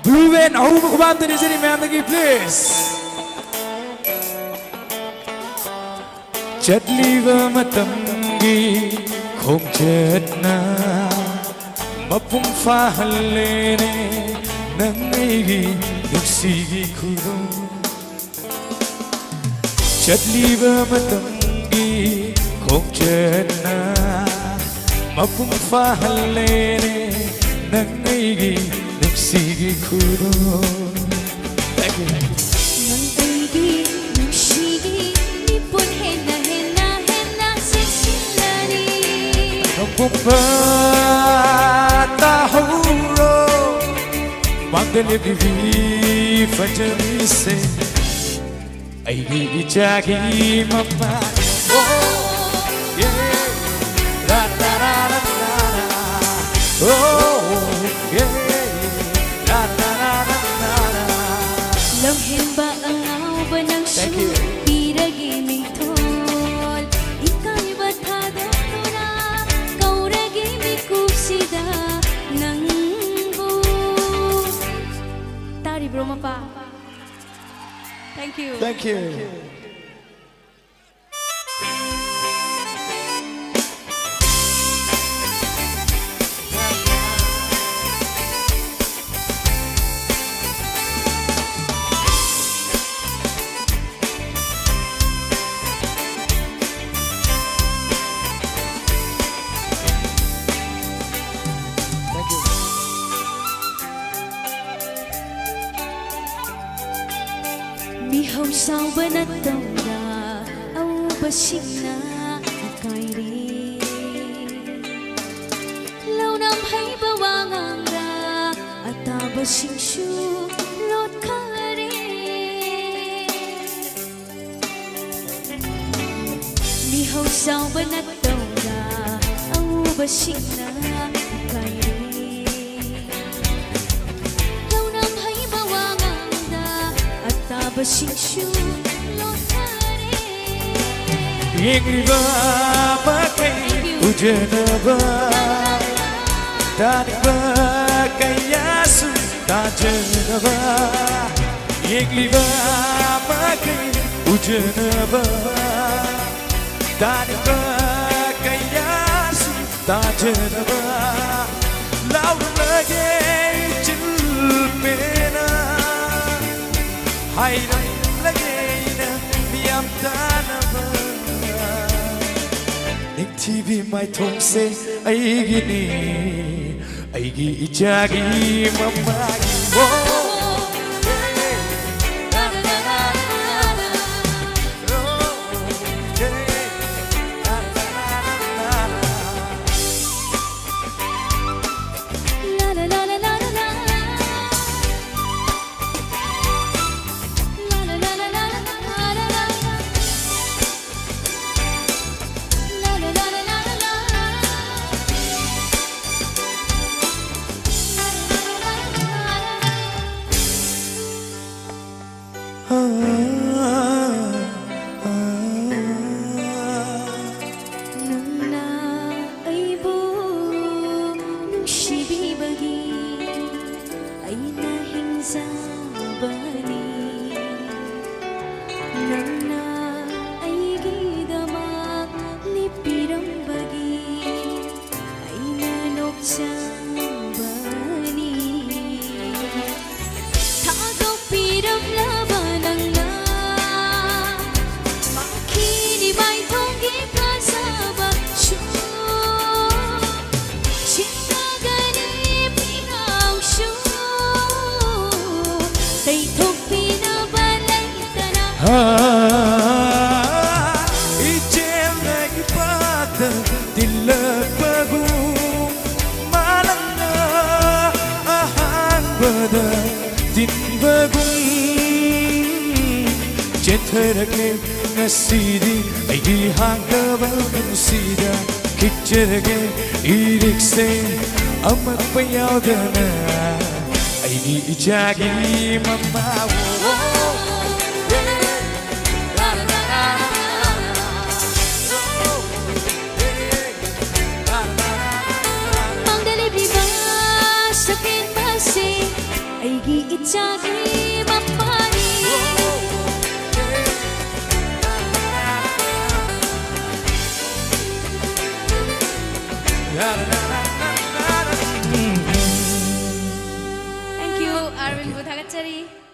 Blue Vein ahuma kumanta ni sini mayamdagi please Chatliba matamgi khongchetna mapung fahalene nangaigi nuksigi khudum Chatliba matamgi khongchetna mapung fahalene nangaigi nuksigi khudum Thank you nangaigi nuksigi nipun henna henna henna sisilani Kumpa tahuro Mandali bibi fajami se Aigi ichagi mama Oh yeah La la la la la Oh yeah La la la la la Lamhin ba ang awa ng show Piragi may tol Ika'y batada tora Kauragi may kusida Nang bus Tari bro mapa Thank you Thank you Mihaw sao ba na tawda Aw basig na ikay rin Launam hay bawangang ra At abasing syulot ka rin Mihaw sao ba na tawda Aw basig na ikay rin Launam hay bawangang ra Basing syulot ka rin Ingriba pakai ujanaba Taniba kayasu tajanaba Ingriba pakai ujanaba Taniba kayasu tajanaba Laura lagi jilpena Hai lagi na miyam tanaba Ning TV mai thong se aigi ni aigi ichagi mamagi wo Ijem lagi pada dilek bagung malangnya ahang bada din bagung jetharake nasidi aigi hang kabal sida kicharage irikse amak payawdana aigi ichagi mama ꯑꯩꯒꯤ ꯏꯆꯥꯒꯤ ꯃꯄꯥꯅꯤ Thank you, Arvin Buthagatchari.